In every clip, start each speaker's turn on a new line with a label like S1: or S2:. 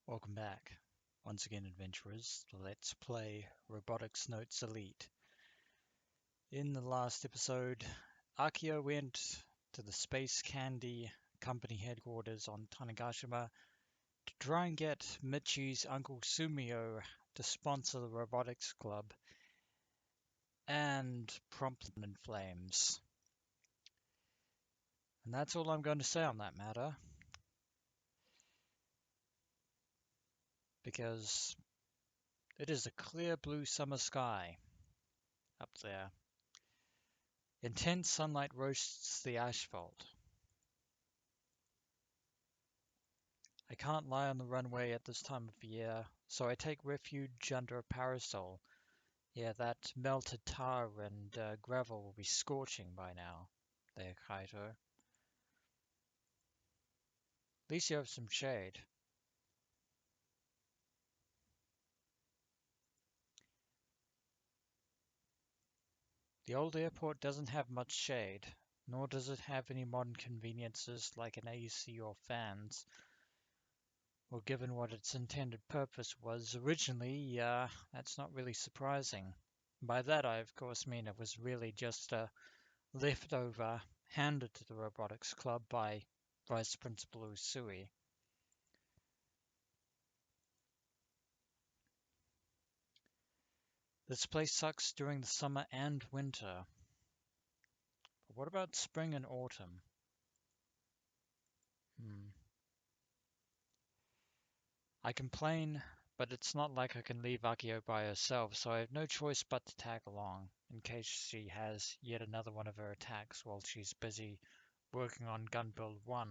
S1: Welcome back. Once again, adventurers, let's play Robotics Notes Elite. In the last episode, Akiho went to the Space Candy Company headquarters on Tanegashima to try and get Michi's Uncle Sumio to sponsor the Robotics Club and prompt them in flames. And that's all I'm going to say on that matter. Because it is a clear blue summer sky up there. Intense sunlight roasts the asphalt. I can't lie on the runway at this time of year, so I take refuge under a parasol. Yeah, that melted tar and gravel will be scorching by now. There, Kaito. At least you have some shade. The old airport doesn't have much shade, nor does it have any modern conveniences like an AC or fans. Well, given what its intended purpose was originally, that's not really surprising. By that I of course mean it was really just a leftover handed to the Robotics Club by Vice Principal Usui. This place sucks during the summer and winter. But what about spring and autumn? I complain, but it's not like I can leave Akiho by herself, so I have no choice but to tag along, in case she has yet another one of her attacks while she's busy working on Gun Build 1.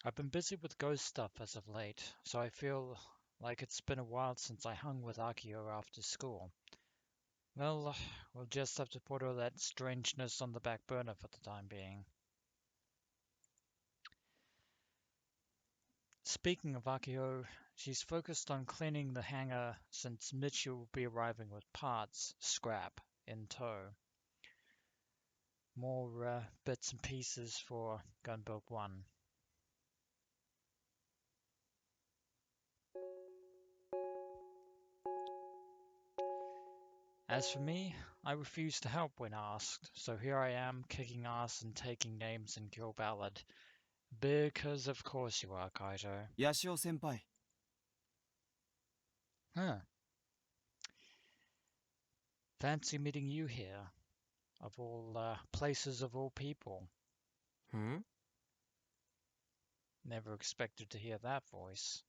S1: I've been busy with ghost stuff as of late, so I feel like it's been a while since I hung with Akiho after school. Well, we'll just have to put all that strangeness on the back burner for the time being. Speaking of Akiho, she's focused on cleaning the hangar since Michi will be arriving with parts, scrap, in tow. More bits and pieces for Gun Build 1. As for me, I refuse to help when asked, so here I am kicking ass and taking names in Kill Ballad. Because of course you are, Kaito.
S2: Yashio-senpai.
S1: Huh. Fancy meeting you here. Of all places of all people. Never expected to hear that voice.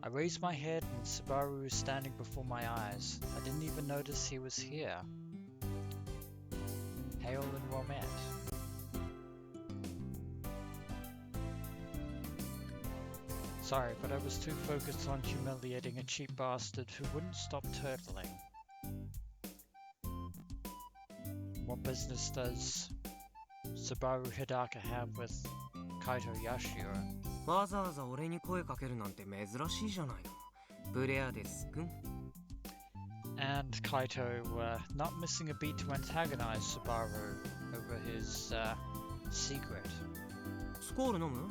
S1: I raised my head and Subaru was standing before my eyes. I didn't even notice he was here. Hail and well met. Sorry, but I was too focused on humiliating a cheap bastard who wouldn't stop turtling. What business does Subaru Hidaka have with Kaito Yashiro?
S2: わざわざ俺に声かけるなんて珍しいじゃないの。ブレアですくん。
S1: And Kaito not missing a beat to antagonize Subaru over his secret.
S2: スコール飲む？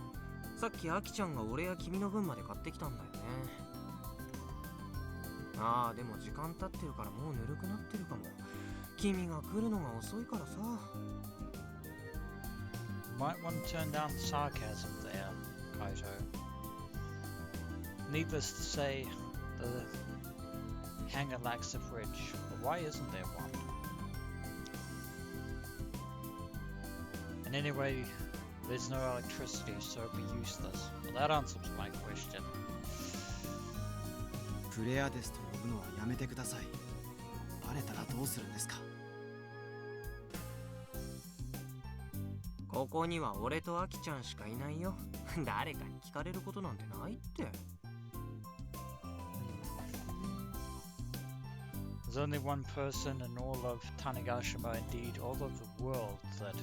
S2: さっきアキちゃんが俺や君の分まで買ってきたんだよね。ああ、でも時間経ってるからもうぬるくなってるかも。君が来るのが遅いからさ。
S1: Might want to turn down the sarcasm there, Kaito. Needless to say, the hangar lacks a fridge, but why isn't there one? And anyway, there's no electricity, so it'd be useless. Well, that answers my question.
S3: プレアデスと呼ぶのはやめてください。バレたらどうするんですか。
S2: ここには俺とアキちゃんしかいないよ。誰かに聞かれることなんてないって。
S1: There's only one person in all of Tanegashima, indeed all of the world, that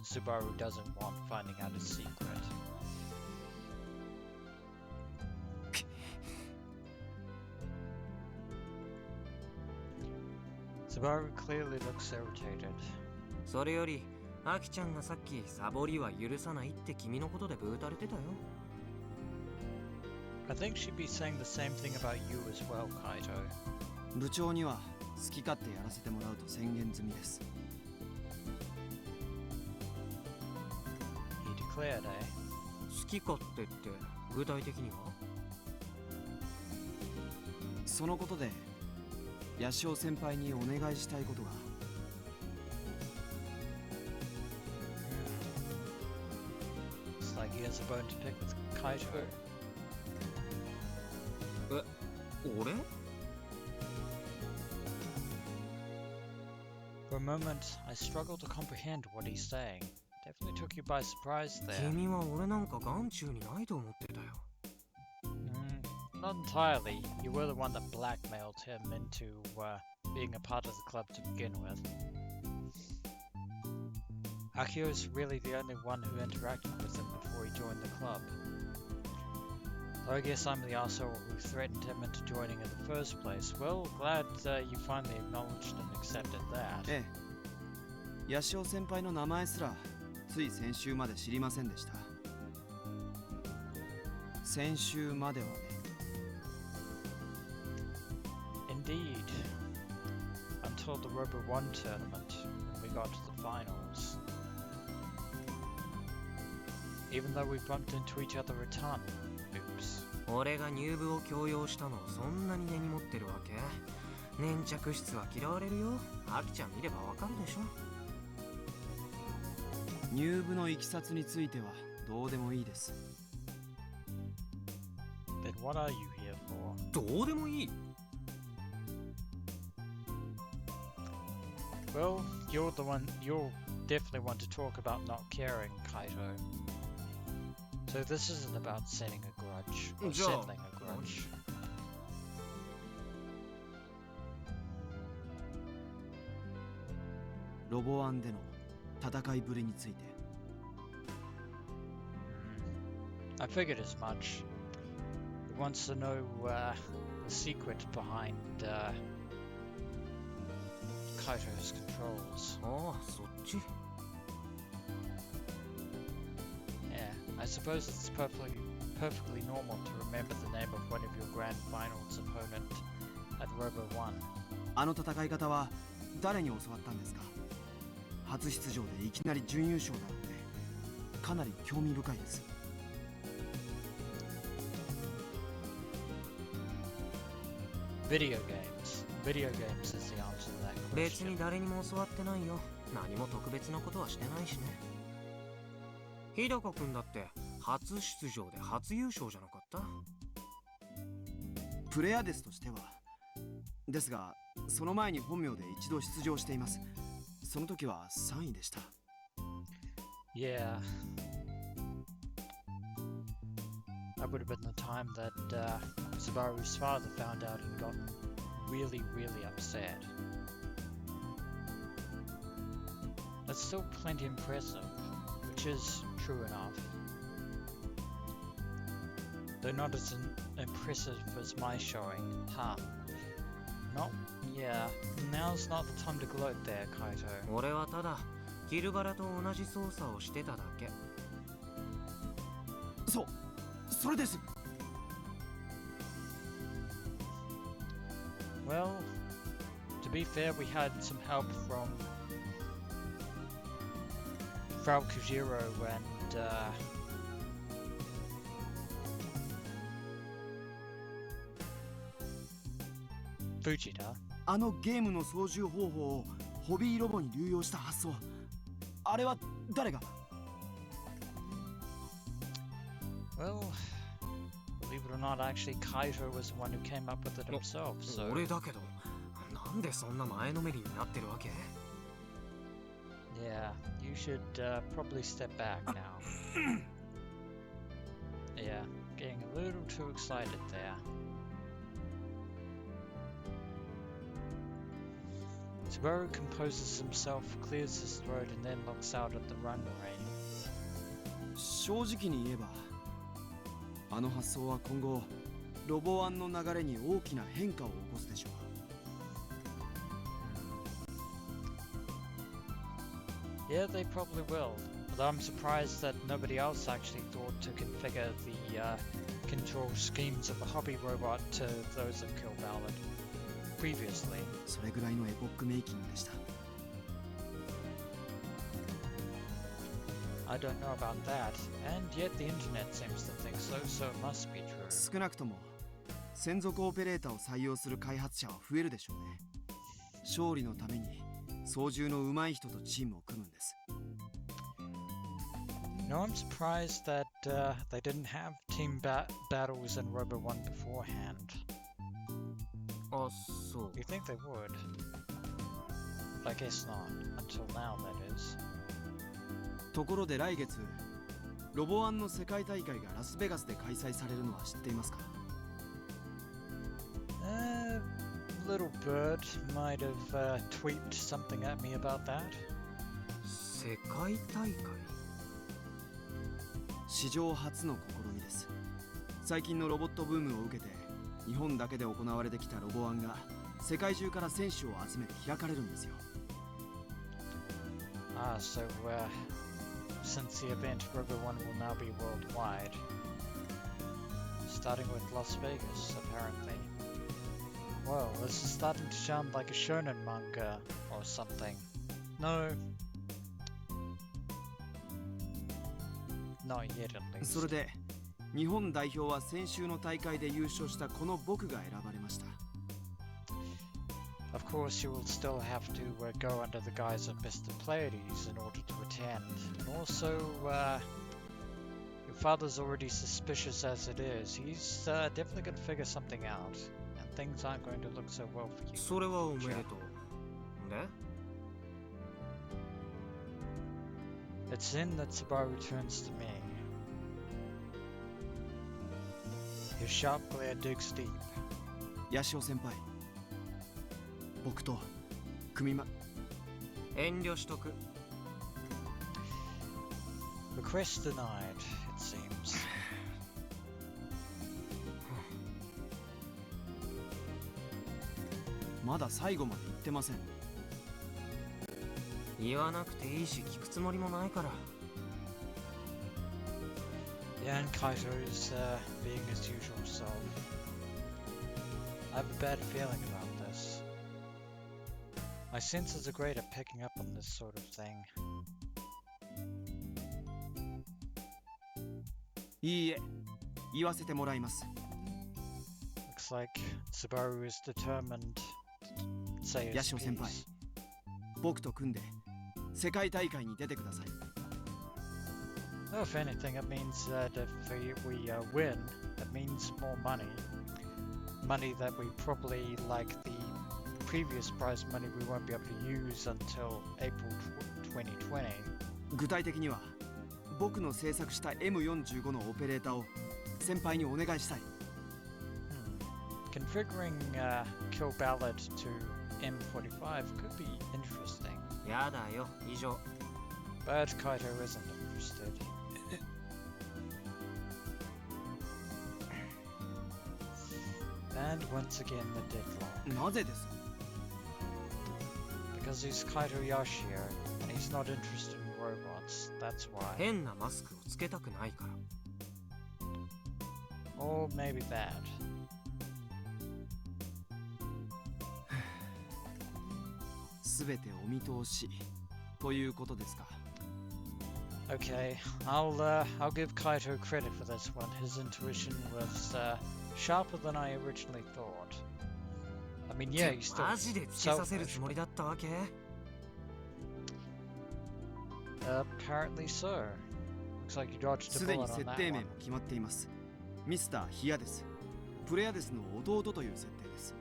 S1: Subaru doesn't want finding out his secret. Subaru clearly looks irritated.
S2: それよりアキちゃんがさっきサボりは許さないって君のことでブーたれてたよ。
S1: I think she'd be saying the same thing about you as well, Kaito.
S3: 部長には好き勝手やらせてもらうと宣言済みです。
S1: He declared, eh?
S2: 好き勝手って具体的には？
S3: そのことでヤシオ先輩にお願いしたいことが。
S1: It's like he has a bone to pick with Kaito.
S2: 俺？
S1: For a moment, I struggled to comprehend what he's saying. Definitely took you by surprise there.
S2: 君は俺なんか眼中にないと思ってたよ。
S1: Not entirely. You were the one that blackmailed him into being a part of the club to begin with. Akiho's really the only one who interacted with him before he joined the club. Though I guess I'm the asshole who threatened him into joining in the first place. Well, glad you finally acknowledged and accepted that.
S3: ええ、ヤシオ先輩の名前すらつい先週まで知りませんでした。先週まではね。
S1: Indeed. Until the Robo 1 tournament, when we got to the finals. Even though we bumped into each other a ton. Oops.
S2: 俺が入部を強要したのをそんなに根に持ってるわけ？粘着質は嫌われるよ。アキちゃん見ればわかるでしょ。
S3: 入部のいきさつについてはどうでもいいです。
S1: Then what are you here for?
S2: どうでもいい。
S1: Well, you'll definitely want to talk about not caring, Kaito. So this isn't about setting a grudge, or
S2: Joe.
S1: settling a grudge.
S3: ロボワンでの戦いぶりについて。
S1: I figured as much. He wants to know the secret behind Kaito's controls.
S2: ああ、そっち。
S1: Yeah, I suppose it's perfectly normal to remember the name of one of your grand finals opponent at Robo 1.
S3: あの戦い方は誰に教わったんですか？初出場でいきなり準優勝だってかなり興味深いです。
S1: Video games. Video games is the answer to that
S2: 別に
S1: question.
S2: 誰にも教わってないよ。何も特別なことはしてないしね。日高くんだって初出場で初優勝じゃなかった？
S3: プレアデスとしてはですが、その前に本名で一度出場しています。その時は3位でした。
S1: Yeah. That would have been the time that Subaru's father found out and got really, really upset. That's still plenty impressive, which is true enough. Though not as impressive as my showing, huh? Yeah, now's not the time to gloat there, Kaito.
S2: 俺はただヒルバラと同じ操作をしてただけ。
S3: それです。
S1: Well, to be fair, we had some help from Frau Kujiro and Fujita.
S3: あのゲームの操縦方法をホビーロボに流用した発想、あれは誰が？
S1: Well, believe it or not, actually Kaito was the one who came up with it himself, so...
S2: 俺だけど、なんでそんな前のめりになってるわけ？
S1: Yeah, you should probably step back now. Yeah, getting a little too excited there. Subaru composes himself, clears his throat, and then looks out at the runway.
S3: 正直に言えば、あの発想は今後ロボワンの流れに大きな変化を起こすでしょう。
S1: Yeah, they probably will. Although I'm surprised that nobody else actually thought to configure the control schemes of a hobby robot to those of Kill Ballad previously.
S3: それぐらいのエポックメイキングでした。
S1: I don't know about that, and yet the internet seems to think so, so it must be true.
S3: 少なくとも専属オペレーターを採用する開発者は増えるでしょうね。勝利のために操縦の上手い人とチームを組むんです。
S1: No, I'm surprised that they didn't have team battles in Robo 1 beforehand.
S2: あ、そう。
S1: You'd think they would. But I guess not. Until now, that is.
S3: ところで来月ロボワンの世界大会がラスベガスで開催されるのは知っていますか？
S1: Little bird might have tweeted something at me about that.
S2: 世界大会？
S3: 史上初の試みです。最近のロボットブームを受けて日本だけで行われてきたロボワンが世界中から選手を集めて開かれるんですよ。
S1: Ah, so since the event, Robo 1 will now be worldwide. Starting with Las Vegas, apparently. Well, this is starting to sound like a shonen manga or something. No. Not yet, at least.
S3: それで日本代表は先週の大会で優勝したこの僕が選ばれました。
S1: Of course, you will still have to go under the guise of Mr. Pleiades in order to attend. And also, your father's already suspicious as it is. He's definitely going to figure something out. And things aren't going to look so well for you.
S2: それはおめでとう。で
S1: It's then that Subaru turns to me. His sharp glare digs deep.
S3: 八潮先輩、僕と組ま
S2: 遠慮しとく。
S1: Request denied, it seems.
S3: まだ最後まで言ってません。
S2: 言わなくていいし聞くつもりもないから。
S1: Yeah, and Kaito's being his usual self. I have a bad feeling about this. My senses are great at picking up on this sort of thing.
S3: いいえ、言わせてもらいます。
S1: Looks like Subaru is determined to say his
S3: 八潮先輩、
S1: piece.
S3: 僕と組んで世界大会に出てください。
S1: Oh, if anything, it means that if we win, it means more money. Money that we probably, like the previous prize money, we won't be able to use until April 2020.
S3: 具体的には僕の制作した M45 のオペレーターを先輩にお願いしたい。
S1: Configuring Kill Ballad to M45 could be interesting.
S2: やだよ、以上。
S1: But Kaito isn't interested. And once again the deadlock.
S3: なぜです？
S1: Because he's Kaito Yashio, and he's not interested in robots, that's why.
S2: 変なマスクをつけたくないから。
S1: Or maybe that.
S3: すべてお見通しということですか。
S1: Okay, I'll give Kaito credit for this one. His intuition was sharper than I originally thought. I mean, yeah, he's still
S2: マジでつけさせるつもりだったわけ？
S1: Apparently so. Looks like you dodged a
S3: すでに
S1: bullet on
S3: 設
S1: that
S3: 定名
S1: one.
S3: も決まっています。ミスターヒアです。プレアデスの弟という設定です。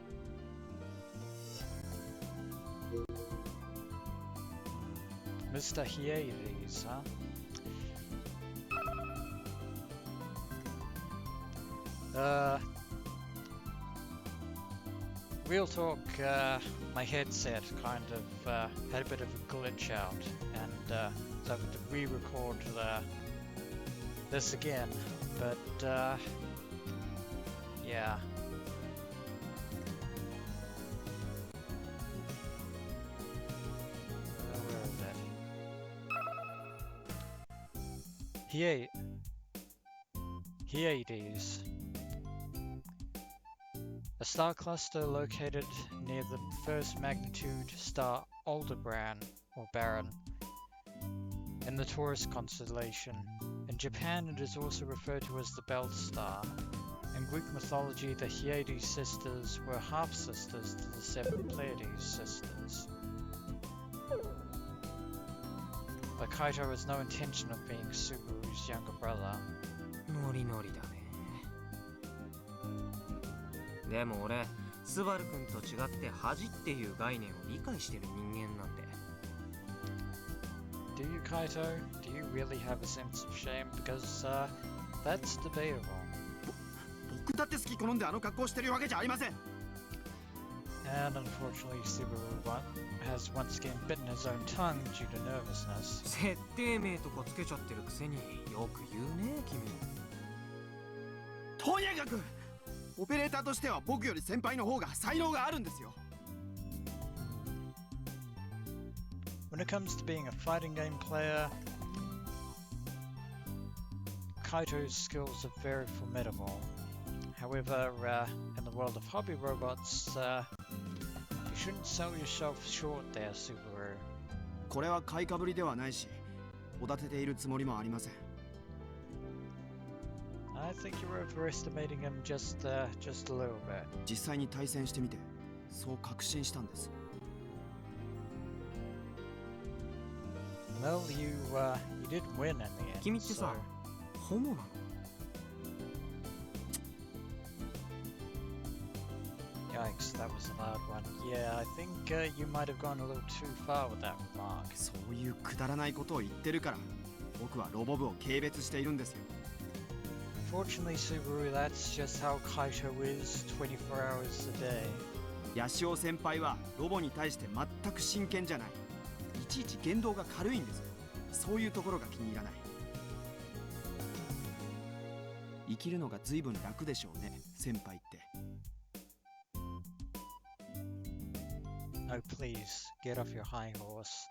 S1: Mr. Hiades, huh? Real talk, my headset kind of had a bit of a glitch out, and so I had to re-record this again, but yeah. Where is it? Hyades, a star cluster located near the first magnitude star Aldebaran, or Baron, in the Taurus constellation. In Japan, it is also referred to as the Belt Star. In Greek mythology, the Hyades sisters were half-sisters to the seven Pleiades sisters. But Kaito has no intention of being Subaru's younger brother.
S2: ノリノリだね。でも俺、スバル君と違って恥っていう概念を理解してる人間なんで。
S1: Do you, Kaito? Do you really have a sense of shame? Because, that's debatable.
S3: 僕だって好き好んであの格好してるわけじゃありません。
S1: And unfortunately, Subaru has once again bitten his own tongue due to nervousness.
S2: 設定名とかつけちゃってるくせによく言うね君。
S3: とにかくオペレーターとしては僕より先輩の方が才能があるんですよ。
S1: When it comes to being a fighting game player, Kaito's skills are very formidable. However, in the world of hobby robots, you shouldn't sell yourself short there, Subaru.
S3: これは買いかぶりではないし、おだてているつもりもありません。
S1: I think you're overestimating him just a little bit.
S3: 実際に対戦してみて、そう確信したんです。
S1: Well, you did win in the end.
S2: 君ってさ、ホモなの？
S1: Yikes, that was a loud one. Yeah, I think you might have gone a little too far with that remark.
S3: そういうくだらないことを言ってるから、僕はロボ部を軽蔑しているんですよ。
S1: Fortunately, Subaru, that's just how Kaito is 24 hours a day.
S3: ヤシオ先輩はロボに対して全く真剣じゃない。いちいち言動が軽いんです。そういうところが気に入らない。生きるのが随分楽でしょうね、先輩って。
S1: Oh, please, get off your high horse.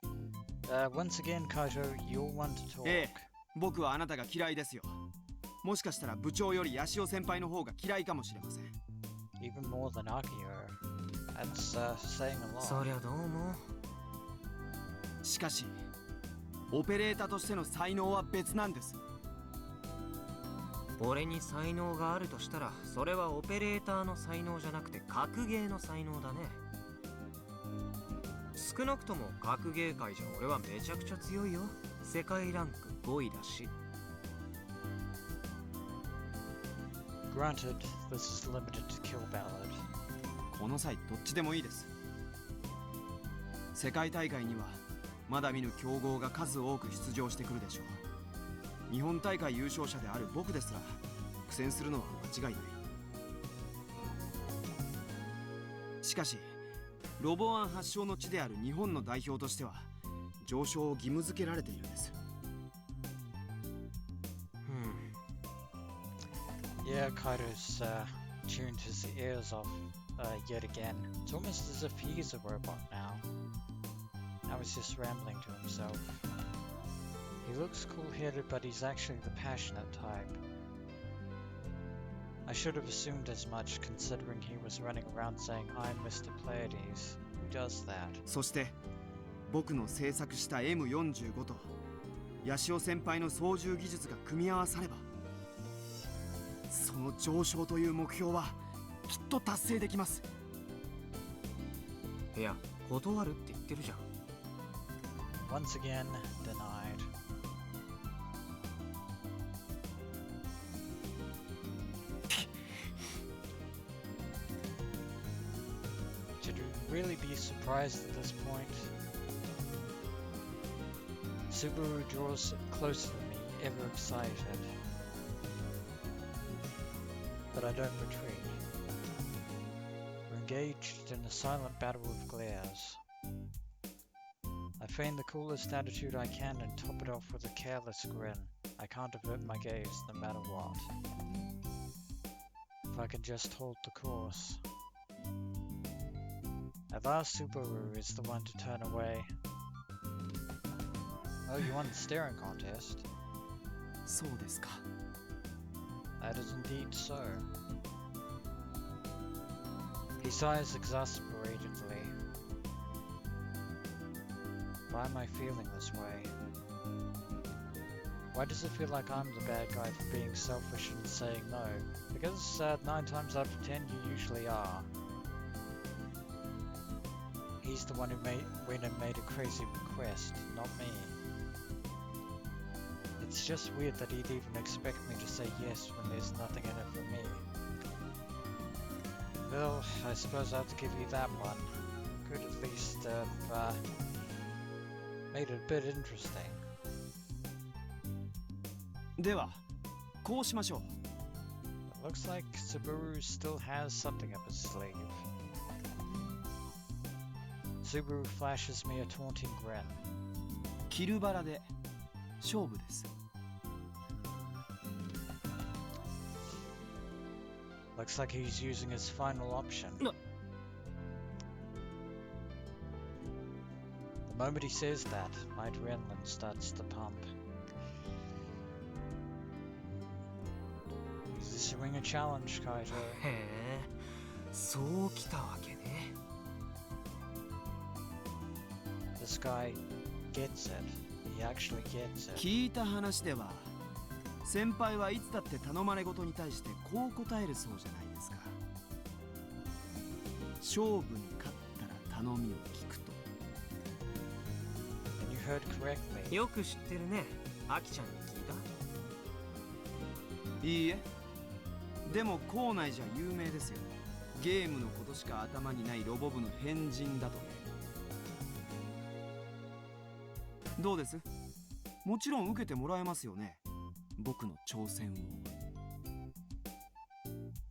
S1: Once again, Kaito, you'll want to talk.
S3: ええ、僕はあなたが嫌いですよ。もしかしたら部長よりヤシオ先輩の方が嫌いかもしれません。
S1: Even more than Akiho. That's saying a lot.
S2: そりゃどうも。
S3: しかし、オペレーターとしての才能は別なんです。
S2: 俺に才能があるとしたら、それはオペレーターの才能じゃなくて格ゲーの才能だね。少なくとも格ゲー界じゃ俺はめちゃくちゃ強いよ。世界ランク5位だし。
S1: Granted, this is limited to Kill Ballad.
S3: この際どっちでもいいです。世界大会にはまだ見ぬ強豪が数多く出場してくるでしょう。日本大会優勝者である僕ですら苦戦するのは間違いない。しかしロボアン発祥の地である日本の代表としては上昇を義務付けられているんです。
S1: Yeah, Kaito's tuned his ears off yet again. It's almost as if he's a robot now. Now he's just rambling to himself. He looks cool-headed, but he's actually the passionate type. I should have assumed as much, considering he was running around saying, I'm Mr. Pleiades. Who does that?
S3: そして僕の制作した M45 とヤシオ先輩の操縦技術が組み合わされば、その上昇という目標はきっと達成できます。
S2: いや、断るって言ってるじゃん。
S1: Once again, denied. Should you really be surprised at this point? Subaru draws closer to me, ever excited. But I don't retreat. We're engaged in a silent battle of glares. I feign the coolest attitude I can and top it off with a careless grin. I can't avert my gaze no matter what. If I can just hold the course. At last Subaru is the one to turn away. Oh, you won the staring contest.
S3: そうですか。
S1: That is indeed so. He sighs exasperatedly. Why am I feeling this way? Why does it feel like I'm the bad guy for being selfish and saying no? Because 9 times out of 10 you usually are. He's the one who went and made a crazy request, not me. It's just weird that he'd even expect me to say yes when there's nothing in it for me. Well, I suppose I have to give you that one. Could at least have made it a bit interesting.
S3: ではこうしましょう。
S1: It looks like Subaru still has something up his sleeve. Subaru flashes me a taunting grin.
S3: キルバラで勝負です。
S1: Looks like he's using his final option.
S3: No.
S1: The moment he says that, my adrenaline starts to pump. He's issuing a challenge, Kaito.
S2: へえ、そうきたわけね。
S1: This guy gets it. He actually gets it.
S3: 聞いた話では先輩はいつだって頼まれごとに対してこう答えるそうじゃないですか。勝負に勝ったら頼みを聞くと。
S1: And you heard correctly.
S2: よく知ってるね。アキちゃんに聞いた？
S3: いいえ。でも校内じゃ有名ですよ。ゲームのことしか頭にないロボ部の変人だとね。どうです？もちろん受けてもらえますよね。僕の挑戦を。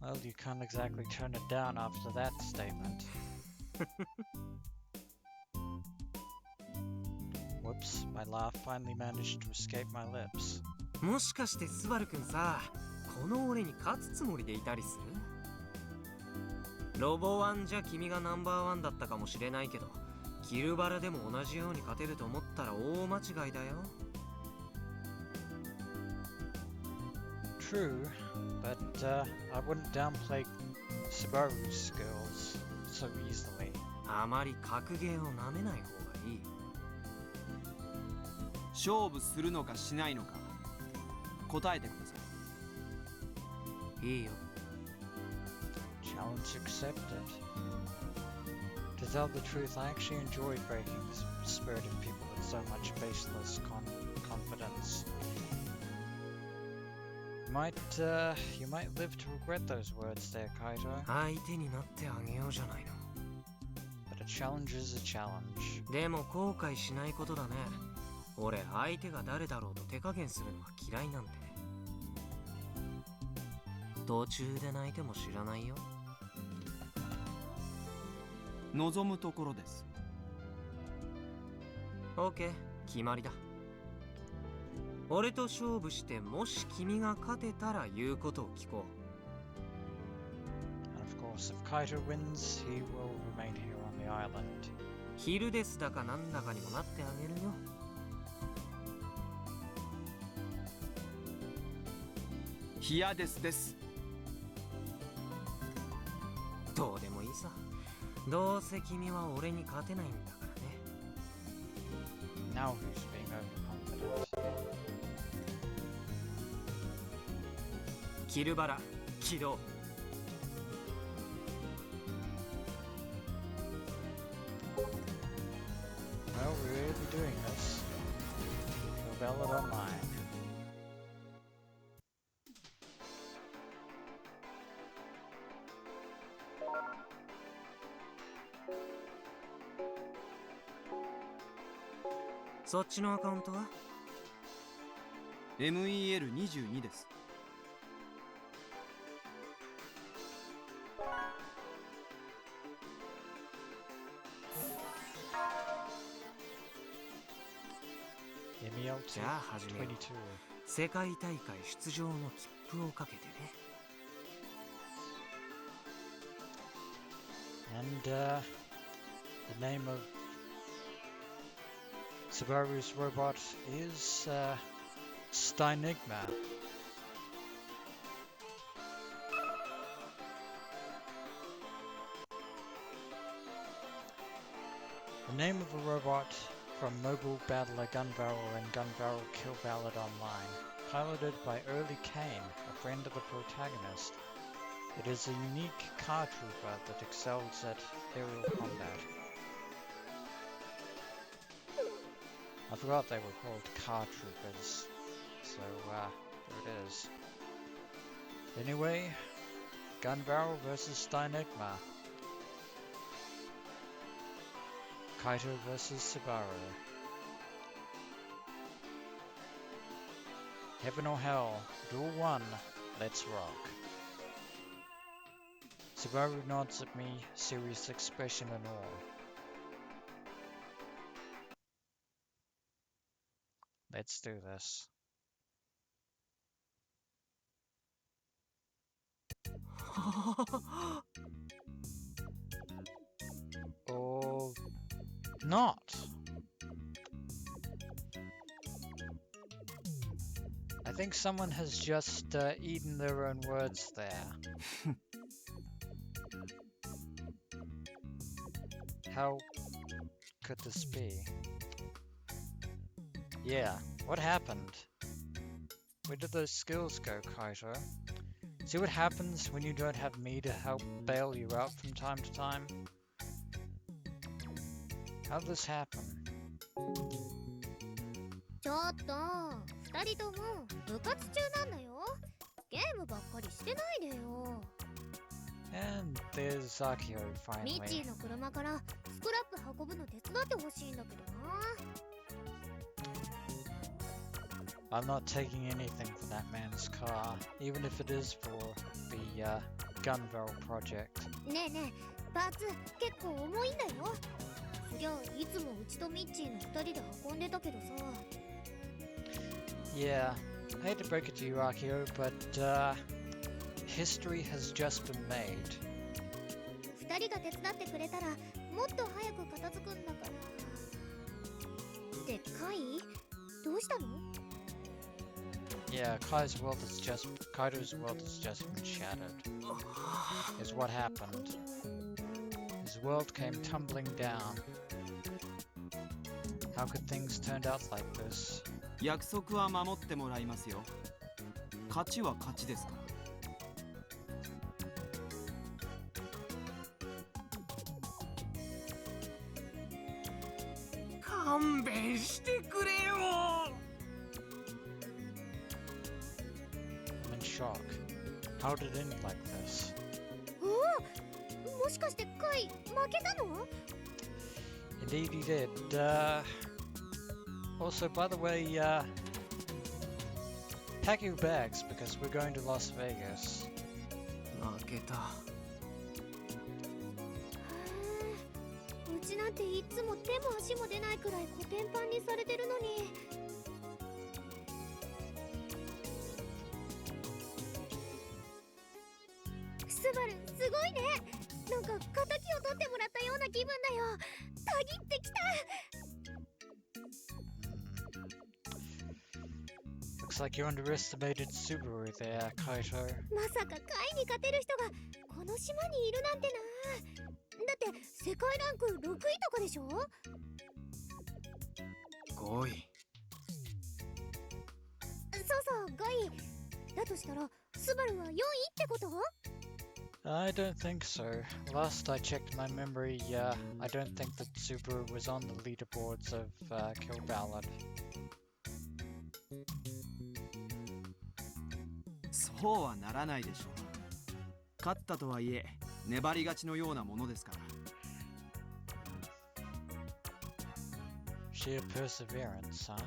S1: Well, you can't exactly turn it down after that statement. Whoops, my laugh finally managed to escape my lips.
S2: もしかしてスバルくんさ、この俺に勝つつもりでいたりする？ロボワンじゃ君がナンバーワンだったかもしれないけど、キルバラでも同じように勝てると思ったら大間違いだよ。
S1: True, but I wouldn't downplay Subaru's skills so easily.
S2: あまり格ゲーをなめない方がいい。
S3: 勝負するのかしないのか答えてください。
S2: いいよ。
S1: Challenge accepted. To tell the truth, I actually enjoy breaking the spirit of people with so much baseless confidence. You might live to regret those words there, Kaito.
S2: 相手になってあげようじゃないの。
S1: But a challenge is a challenge.
S2: でも後悔しないことだね。俺、相手が誰だろうと手加減するのは嫌いなんで。途中で泣いても知らないよ。
S3: 望むところです。
S2: OK、決まりだ。俺と勝負して、もし君が勝てたら言うことを聞こ
S1: And of course, if Kaito wins, he will remain here on the island.
S2: う。昼ですだかなんだかにもなってあげるよ。
S3: ヒアデスです。
S2: どうでもいいさ。どうせ君は俺に勝てないんだからね。
S1: Now who's being overconfident?
S2: キルバラ、起動。
S1: Well, we're really doing this. Novella Online. .
S2: そっちのアカウントは？
S3: MEL22 です。
S1: MEL2
S2: じゃあ始めよう。
S1: 22.
S2: 世界大会出場の切符をかけてね。
S1: And the name of Subaru's robot is Steinigma. The name of a robot from Mobile Battler Gun Barrel and Gun Barrel Kill Ballad Online, piloted by Early Kane, a friend of the protagonist. It is a unique car trooper that excels at aerial combat. I forgot they were called car troopers, so there it is. Anyway, Gun Barrel versus Steinigma. Kaito versus Subaru. Heaven or Hell, Duel 1, let's rock. Subaru nods at me, serious expression and all. Let's do this. Or not. I think someone has just eaten their own words there. How could this be? Yeah, what happened? Where did those skills go, Kaito? See what happens when you don't have me to help bail you out from time to time? How'd this happen?
S4: ちょっと2人とも部活中なんだよ。ゲームばっかりしてないでよ。
S1: And there's Akiho
S4: ミッチ
S1: finally.
S4: ーの車からスクラップ運ぶの手伝ってほしいんだけどな。
S1: I'm not taking anything from that man's car, even if it is for the gun barrel project.
S4: ねえねえ、パーツ結構重いんだよ。そりゃいつもうちとミッチーの2人で運んでたけどさ。
S1: Yeah, I hate to break it to you, Akiho, but history has just been made.
S4: 2人が手伝ってくれたらもっと早く片付くんだから。でっかい？どうしたの？
S1: Yeah, Kaito's world has just been shattered. Is what happened. His world came tumbling down. How could things turn out like this?
S3: 約束は守ってもらいますよ。勝ちは勝ちですから。
S2: 勘弁してくれよ。
S1: I'm in shock. How did it end like this?
S4: おお、もしかしてカイ負けたの？
S1: Indeed he did. Also, by the way, pack your bags because we're going to Las Vegas.
S2: 負けた。
S4: うちなんていつも手も足も出ないくらいコテンパンにされてるのに。スバルすごいね。なんか敵を取ってもらったような気分だよ。たぎってきた。
S1: Looks like you underestimated Subaru there, Kaito.
S4: まさかカイに勝てる人がこの島にいるなんてな。だって世界ランク6位とかでしょ。
S2: 5位。
S4: そうそう5位。だとしたらスバルは4位ってこと？
S1: I don't think so. Last I checked my memory, I don't think that Subaru was on the leaderboards of Kill Ballad.
S3: そうはならないでしょう。勝ったとはいえ粘り勝ちのようなものですから。
S1: Sheer perseverance, huh?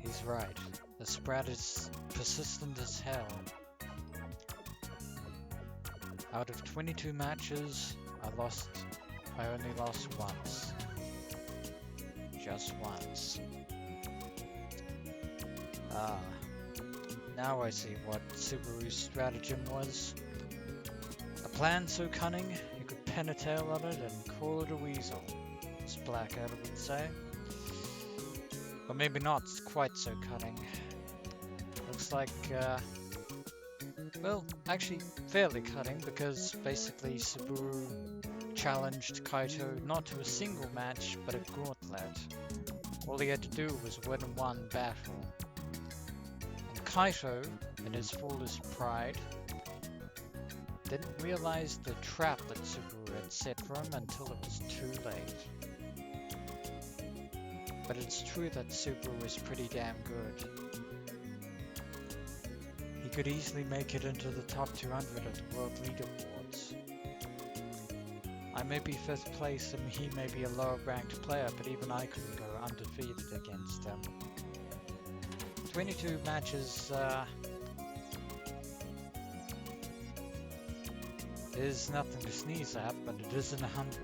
S1: He's right. The Sprat is persistent as hell. Out of 22 matches, I only lost once. Just once. Ah. Now I see what Subaru's stratagem was. A plan so cunning, you could pin a tail on it and call it a weasel, as Blackadder would say. Or maybe not quite so cunning. Looks like, well, actually fairly cunning, because basically Subaru challenged Kaito not to a single match, but a gauntlet. All he had to do was win one battle. And Kaito, in his foolish pride, didn't realize the trap that Subaru had set for him until it was too late. But it's true that Subaru is pretty damn good. He could easily make it into the top 200 of the world leaderboards. I may be 5th place and he may be a lower ranked player, but even I couldn't go undefeated against him. 22 matches is nothing to sneeze at, but it isn't 100.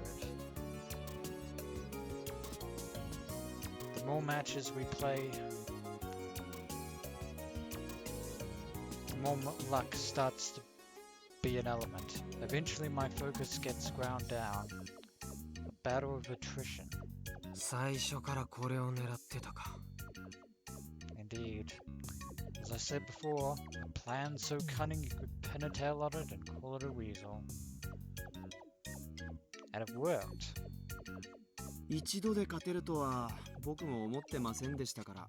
S1: The more matches we play, the more luck starts to be an element. Eventually my focus gets ground down. A battle of attrition.
S2: 最初からこれを狙ってたか。
S1: Indeed. As I said before, a plan so cunning you could pin a tail on it and call it a weasel. And it worked.
S3: 一度で勝てるとは僕も思ってませんでしたから。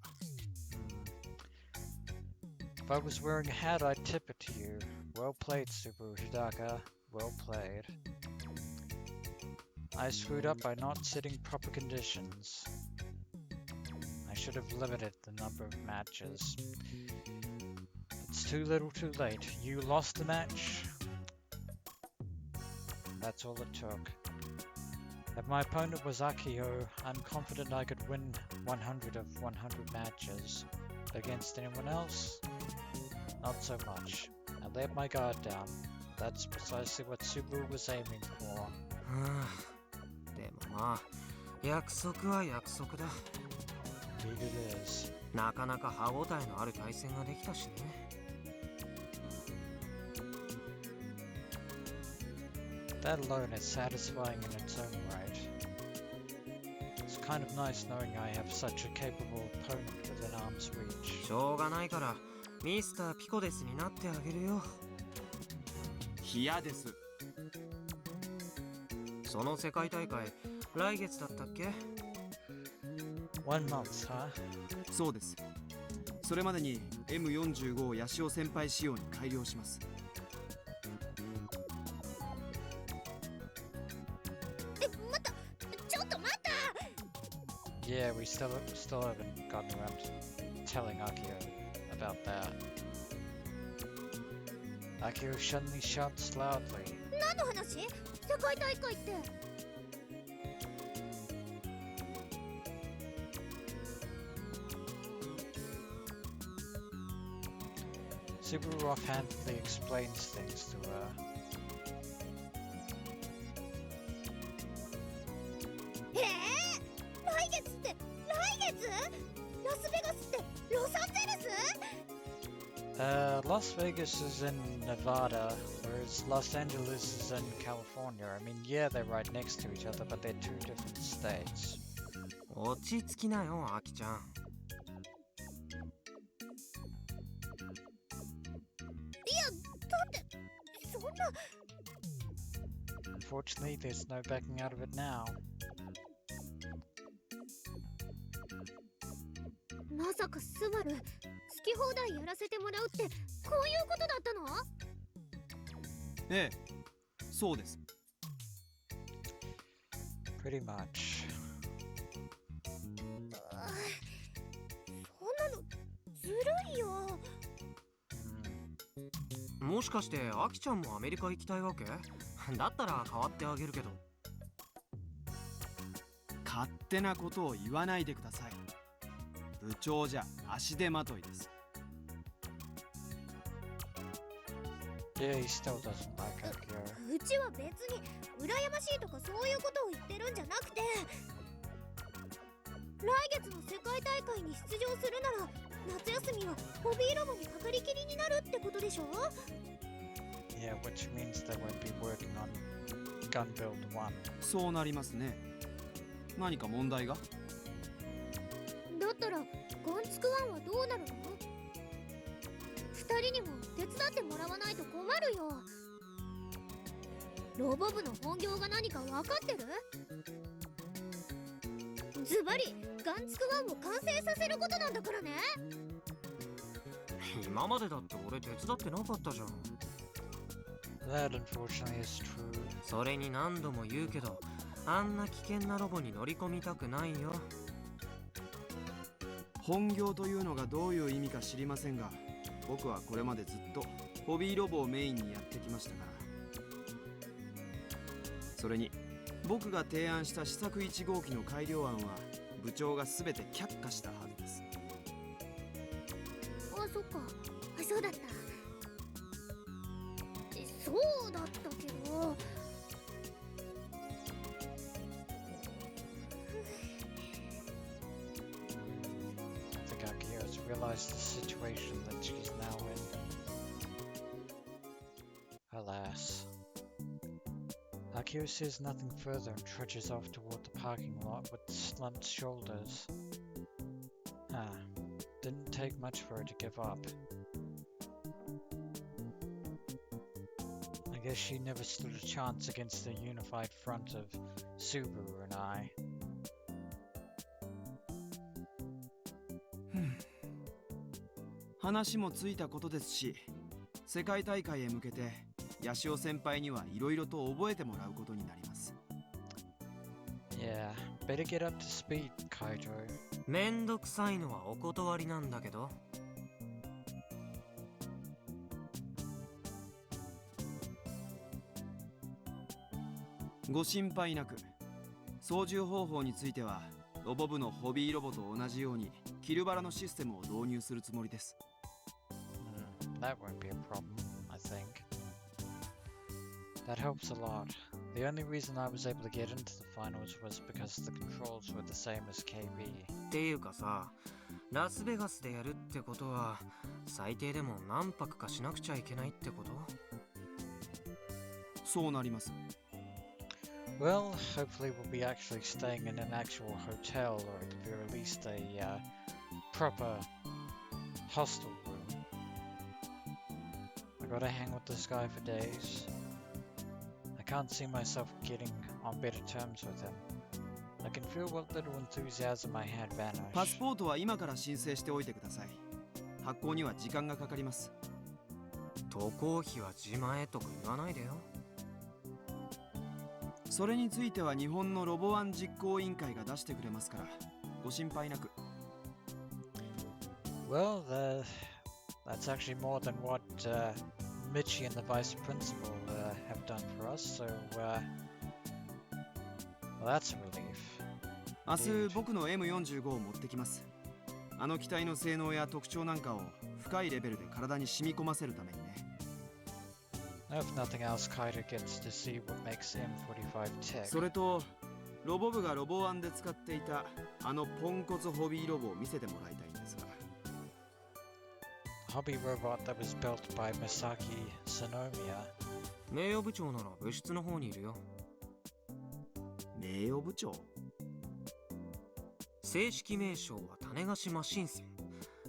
S1: If I was wearing a hat, I'd tip it to you. Well played, Subaru Hidaka. Well played. I screwed up by not setting proper conditions. I should have limited the number of matches. It's too little too late. You lost the match. That's all it took. If my opponent was Akiho, I'm confident I could win 100 of 100 matches. Against anyone else? Not so much. I let my guard down. That's precisely what Subaru was aiming for.
S2: でもまあ、約束は約束だ。
S1: Indeed it is.
S2: なかなか歯応えのある対戦ができたしね。
S1: That alone is satisfying in its own right. It's kind of nice knowing I have such a capable opponent within arm's reach.
S2: しょうがないから、ミスターピコデスになってあげるよ。
S3: 嫌です。
S2: その世界大会、来月だったっけ？
S1: 1 month, huh?
S3: そうです。それまでに M45 をヤシオ先輩仕様に改良します。
S4: 待った、ちょっと待った。
S1: Yeah, we still haven't gotten around to telling Akiho about that. Akiho suddenly shouts loudly.
S4: 何の話？世界大会って。
S1: Subaru offhandedly explains things to her.
S4: 来月って来月？ラスベガスってロサンゼルス？
S1: Las Vegas is in Nevada, whereas Los Angeles is in California. I mean, yeah, they're right next to each other, but they're two different states.
S2: 落ち着きなよ、アキちゃん。
S1: Unfortunately, there's no backing out of it now.
S4: まさかスバル好き放題やらせてもらうってこういうことだったの？
S3: ええ、そうです。
S1: Pretty much.
S4: そんなのずるいよ。
S2: もしかしてアキちゃんもアメリカ行きたいわけ？だったら代わってあげるけど。
S3: 勝手なことを言わないでください。部長じゃ足手まといです。
S1: Yeah, he still doesn't like Akiho.
S4: うちは別に羨ましいとかそういうことを言ってるんじゃなくて、来月の世界大会に出場するなら夏休みはホビーロボにかかりきりになるってことでしょ？
S1: Yeah, which means they won't be working on Gun Build 1.
S3: そうなりますね。何か問題が？
S4: だっったらガンツクワンはどうなるの？二人にも手伝ってもらわないと困るよ。ロボ部の本業が何か分かってる？ズバリガンツクワンを完成させることなんだからね。
S2: 今までだって俺手伝ってなかったじゃん。
S1: That unfortunately is true.
S2: それに何度も言うけど、あんな危険なロボに乗り込みたくないよ。
S3: 本業というのがどういう意味か知りませんが、僕はこれまでずっとホビーロボをメインにやってきましたから。それに僕が提案した試作1号機の改良案は部長が全て却下したはずです。
S4: あ、そっか、そうだった。そうだったけど。
S1: I think Akiho has realized the situation that she's now in. Alas. Akiho says nothing further and trudges off toward the parking lot with slumped shoulders. Didn't take much for her to give up. I guess she never stood a chance against the unified front of Subaru and I.
S3: 話もついたことですし、世界大会へ向けてヤシオ先輩にはいろいろと覚えてもらうことになります。
S1: Yeah, better get up to speed, Kaito.
S2: めんどくさいのはお断りなんだけど。
S3: ご心配なく。操縦方法についてはロボ部のホビーロボと同じようにキルバラのシステムを導入するつもりです。
S1: That won't be a problem, I think. That helps a lot. The only reason I was able to get into the finals was because the controls were the same as KB.
S2: っていうかさ、ラスベガスでやるってことは最低でも何泊かしなくちゃいけないってこと？
S3: そうなります。
S1: Well, hopefully we'll be actually staying in an actual hotel, or at the very least a proper hostel room. I gotta hang with this guy for days. I can't see myself getting on better terms with him. I can feel what little enthusiasm I had
S3: パス
S1: vanish.
S3: ポートは今から申請しておいてください。発行には時間がかかります。
S2: 渡航費は自前とか言わないでよ。
S3: それについては日本のロボワン実行委員会が出してくれますから、ご心配なく。
S1: Well, that's actually more than what Michi and the vice principal have done for us, so well, that's a relief.
S3: 明日僕の M45 を持ってきます。あの機体の性能や特徴なんかを深いレベルで体に染み込ませるためにね。
S1: If nothing else, Kaito gets to see what makes M45 tick.
S3: それとロボ部がロボワンで使っていたあのポンコツホビーロボを見せてもらいたいんですが。
S1: Hobby robot that was built by Misaki Sonomiya.
S2: 名誉部長なら部室の方にいるよ。
S3: 名誉部長？
S2: 正式名称は種子島新鮮。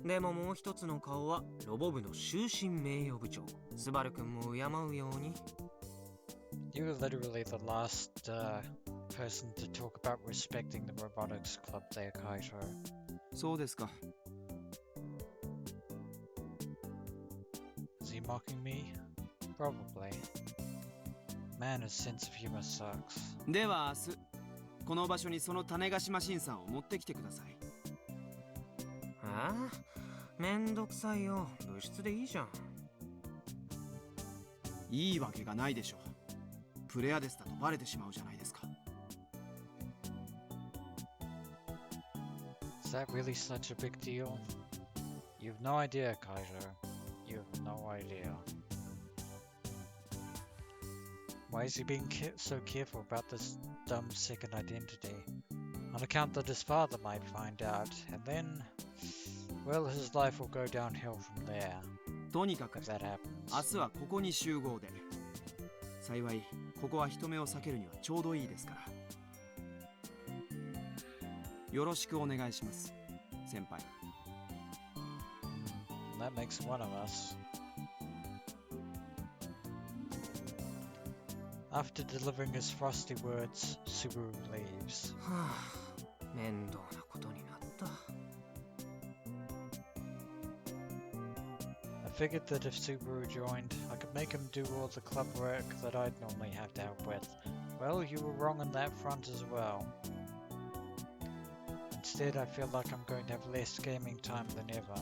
S2: でももう一つの顔はロボ部の終身名誉部長スバル君も敬うように。
S1: You were literally the last person to talk about respecting the robotics club there, Kaito.
S3: そうですか。
S1: Is he mocking me? Probably. Man, his sense of humor sucks.
S3: では明日この場所にその種子島新さんを持ってきてください。
S2: ああ、めんどくさいよ。部室でいいじゃん。
S3: いいわけがないでしょう。プレアデスだとバレてしまうじゃないですか。
S1: Is that really such a big deal? You have no idea, Kaito. You have no idea. Why is he being so careful about this dumb second identity? On account that his father might find out, and then, well, his life will go downhill from there.
S3: とにかく
S1: If that happens.
S3: 明日はここに集合で。幸いここは人目を避けるにはちょうどいいですから。よろしくお願いします。先輩。
S1: That makes one of us. After delivering his frosty words, Subaru leaves.
S2: はあ、面倒なことになった。
S1: I figured that if Subaru joined, I could make him do all the club work that I'd normally have to help with. Well, you were wrong on that front as well. Instead, I feel like I'm going to have less gaming time than ever.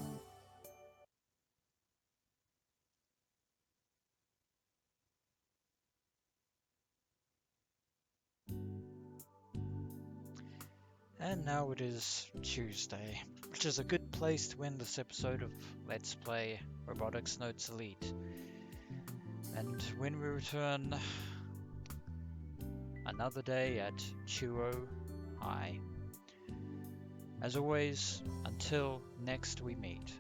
S1: And now it is Tuesday, which is a good place to end this episode of Let's Play Robotics Notes Elite. And when we return, another day at Chuo High. As always, until next we meet.